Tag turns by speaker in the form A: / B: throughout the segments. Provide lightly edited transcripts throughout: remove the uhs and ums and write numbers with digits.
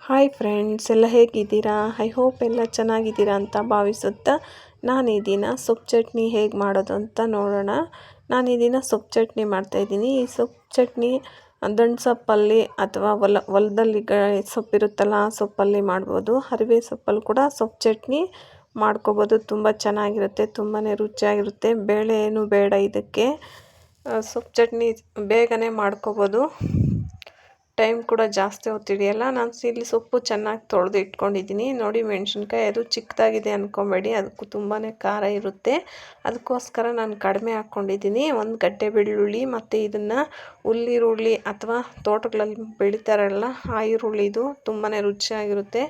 A: Hi friends, ಎಲ್ಲ ಹೇಗಿದ್ದೀರಾ? I hope ಎಲ್ಲ ಚೆನ್ನಾಗಿದ್ದೀರಾ ಅಂತ ಭಾವಿಸುತ್ತಾ ನಾನು ಈ ದಿನ ಸೊಪ್ಪು ಚಟ್ನಿ ಹೇಗೆ ಮಾಡೋದು ಅಂತ ನೋಡೋಣ. ನಾನು ಈ ದಿನ ಸೊಪ್ಪು ಚಟ್ನಿ ಮಾಡ್ತಾಯಿದ್ದೀನಿ. ಈ ಸೊಪ್ಪು ಚಟ್ನಿ ದಂಟು ಸೊಪ್ಪಲ್ಲಿ ಅಥವಾ ಹೊಲದಲ್ಲಿ ಸೊಪ್ಪಿರುತ್ತಲ್ಲ ಆ ಸೊಪ್ಪಲ್ಲಿ ಮಾಡ್ಬೋದು. ಹರಿವೆ ಸೊಪ್ಪಲ್ಲಿ ಕೂಡ ಸೊಪ್ಪು ಚಟ್ನಿ ಮಾಡ್ಕೋಬೋದು. ತುಂಬ ಚೆನ್ನಾಗಿರುತ್ತೆ, ತುಂಬಾ ರುಚಿಯಾಗಿರುತ್ತೆ. ಬೇಳೆ ಏನು ಬೇಡ ಇದಕ್ಕೆ. ಸೊಪ್ಪು ಚಟ್ನಿ ಬೇಗನೆ ಮಾಡ್ಕೋಬೋದು, ಟೈಮ್ ಕೂಡ ಜಾಸ್ತಿ ಹೊತ್ತಿಡಿಯಲ್ಲ. ನಾನು ಇಲ್ಲಿ ಸೊಪ್ಪು ಚೆನ್ನಾಗಿ ತೊಳೆದು ಇಟ್ಕೊಂಡಿದ್ದೀನಿ. ನೋಡಿ, ಮೆಣಸಿನ್ಕಾಯಿ ಅದು ಚಿಕ್ಕದಾಗಿದೆ ಅಂದ್ಕೊಬೇಡಿ, ಅದಕ್ಕೂ ತುಂಬಾ ಖಾರ ಇರುತ್ತೆ. ಅದಕ್ಕೋಸ್ಕರ ನಾನು ಕಡಿಮೆ ಹಾಕ್ಕೊಂಡಿದ್ದೀನಿ. ಒಂದು ಗಡ್ಡೆ ಬೆಳ್ಳುಳ್ಳಿ ಮತ್ತು ಇದನ್ನು ಹುಲ್ಲಿರುಳ್ಳಿ ಅಥವಾ ತೋಟಗಳಲ್ಲಿ ಬೆಳೀತಾರಲ್ಲ ಆ ಈರುಳ್ಳಿ, ಇದು ತುಂಬಾ ರುಚಿಯಾಗಿರುತ್ತೆ.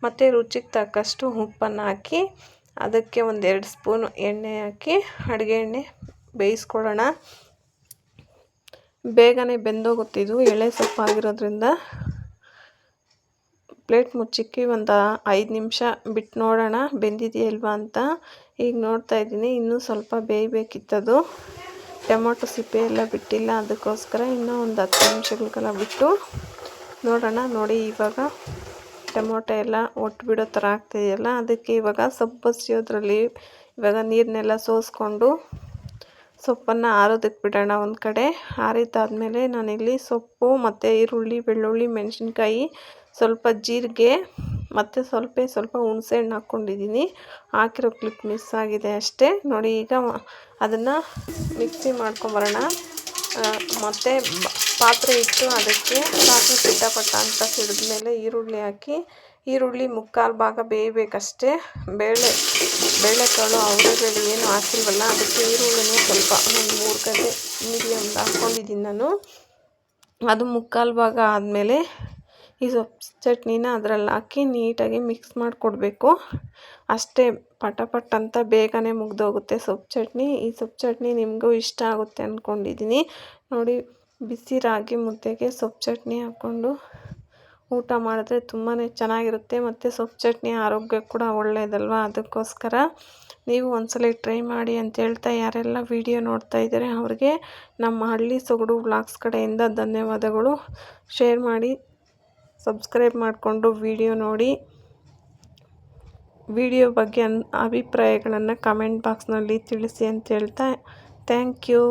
A: ಮತ್ತು ರುಚಿಗೆ ತಕ್ಕಷ್ಟು ಉಪ್ಪನ್ನು ಹಾಕಿ ಅದಕ್ಕೆ 1-2 ಸ್ಪೂನ್ ಎಣ್ಣೆ ಹಾಕಿ ಅಡುಗೆ ಎಣ್ಣೆ ಬೇಯಿಸ್ಕೊಳ್ಳೋಣ. ಬೇಗನೆ ಬೆಂದೋಗುತ್ತಿದ್ದು ಎಳೆ ಸೊಪ್ಪಾಗಿರೋದ್ರಿಂದ ಪ್ಲೇಟ್ ಮುಚ್ಚಿಕ್ಕಿ ಒಂದು 5 ನಿಮಿಷ ಬಿಟ್ಟು ನೋಡೋಣ ಬೆಂದಿದೆಯಾ ಇಲ್ವಾ ಅಂತ. ಈಗ ನೋಡ್ತಾ ಇದ್ದೀನಿ, ಇನ್ನೂ ಸ್ವಲ್ಪ ಬೇಯಬೇಕಿತ್ತದು. ಟೊಮೊಟೊ ಸಿಪ್ಪೆ ಎಲ್ಲ ಬಿಟ್ಟಿಲ್ಲ, ಅದಕ್ಕೋಸ್ಕರ ಇನ್ನೂ ಒಂದು 10 ನಿಮಿಷಗಳ ಬಿಟ್ಟು ನೋಡೋಣ. ನೋಡಿ, ಇವಾಗ ಟೊಮೊಟೊ ಎಲ್ಲ ಒಟ್ಟು ಬಿಡೋ ಥರ ಆಗ್ತಾಯಿದೆಯಲ್ಲ, ಅದಕ್ಕೆ ಇವಾಗ ಸೊಪ್ಪು ಬಸಿಯೋದ್ರಲ್ಲಿ ಇವಾಗ ನೀರನ್ನೆಲ್ಲ ಸೋಸ್ಕೊಂಡು ಸೊಪ್ಪನ್ನು ಆರೋದಕ್ಕೆ ಬಿಡೋಣ ಒಂದು ಕಡೆ. ಆರಿದ್ದಾದಮೇಲೆ ನಾನಿಲ್ಲಿ ಸೊಪ್ಪು ಮತ್ತು ಈರುಳ್ಳಿ, ಬೆಳ್ಳುಳ್ಳಿ, ಮೆಣಸಿನ್ಕಾಯಿ, ಸ್ವಲ್ಪ ಜೀರಿಗೆ ಮತ್ತು ಸ್ವಲ್ಪ ಹುಣಸೆಹಣ್ಣು ಹಾಕ್ಕೊಂಡಿದ್ದೀನಿ. ಹಾಕಿರೋ ಕ್ಲಿಪ್ ಮಿಸ್ ಆಗಿದೆ ಅಷ್ಟೇ. ನೋಡಿ, ಈಗ ಅದನ್ನು ಮಿಕ್ಸಿ ಮಾಡ್ಕೊಂಬರೋಣ. ಮತ್ತು ಪಾತ್ರೆ ಇಟ್ಟು ಅದಕ್ಕೆ ಸಾಕು ಚಿಟಪಟ ಅಂತ ಸಿಡಿದ್ಮೇಲೆ ಈರುಳ್ಳಿ ಹಾಕಿ, ಈರುಳ್ಳಿ 3/4 ಭಾಗ ಬೇಯಬೇಕಷ್ಟೇ. ಬೇಳೆಕಾಳು ಅವರೆಬೇಳೆ ಏನು ಹಾಕಿಲ್ವಲ್ಲ, ಅದಕ್ಕೆ ಈರುಳ್ಳಿನೂ ಸ್ವಲ್ಪ ಒಂದು 3 ಗಡ್ಡೆ ಮೀಡಿಯಮ್ ಹಾಕ್ಕೊಂಡಿದ್ದೀನಿ ನಾನು. ಅದು 3/4 ಭಾಗ ಆದಮೇಲೆ ಈ ಸೊಪ್ಪು ಚಟ್ನಿನ ಅದರಲ್ಲಿ ಹಾಕಿ ನೀಟಾಗಿ ಮಿಕ್ಸ್ ಮಾಡಿಕೊಡ್ಬೇಕು ಅಷ್ಟೇ. ಪಟ ಅಂತ ಬೇಗನೆ ಮುಗಿದೋಗುತ್ತೆ ಸೊಪ್ಪು ಚಟ್ನಿ. ಈ ಸೊಪ್ಪು ಚಟ್ನಿ ನಿಮಗೂ ಇಷ್ಟ ಆಗುತ್ತೆ ಅಂದ್ಕೊಂಡಿದ್ದೀನಿ. ನೋಡಿ, ಬಿಸಿ ರಾಗಿ ಮುದ್ದೆಗೆ ಸೊಪ್ಪು ಚಟ್ನಿ ಹಾಕ್ಕೊಂಡು ಊಟ ಮಾಡಿದ್ರೆ ತುಂಬಾ ಚೆನ್ನಾಗಿರುತ್ತೆ. ಮತ್ತು ಸೊಪ್ಪು ಚಟ್ನಿ ಆರೋಗ್ಯಕ್ಕೆ ಕೂಡ ಒಳ್ಳೆಯದಲ್ವ, ಅದಕ್ಕೋಸ್ಕರ ನೀವು ಒಂದ್ಸಲ ಟ್ರೈ ಮಾಡಿ ಅಂತ ಹೇಳ್ತಾ, ಯಾರೆಲ್ಲ ವಿಡಿಯೋ ನೋಡ್ತಾ ಇದ್ದಾರೆ ಅವ್ರಿಗೆ ನಮ್ಮ ಹಳ್ಳಿ ಸೊಗಡು ವ್ಲಾಗ್ಸ್ ಕಡೆಯಿಂದ ಧನ್ಯವಾದಗಳು. ಶೇರ್ ಮಾಡಿ, ಸಬ್ಸ್ಕ್ರೈಬ್ ಮಾಡಿಕೊಂಡು ವಿಡಿಯೋ ನೋಡಿ. ವಿಡಿಯೋ ಬಗ್ಗೆ ಅಭಿಪ್ರಾಯಗಳನ್ನು ಕಮೆಂಟ್ ಬಾಕ್ಸ್ನಲ್ಲಿ ತಿಳಿಸಿ ಅಂತ ಹೇಳ್ತಾ, ಥ್ಯಾಂಕ್ ಯು.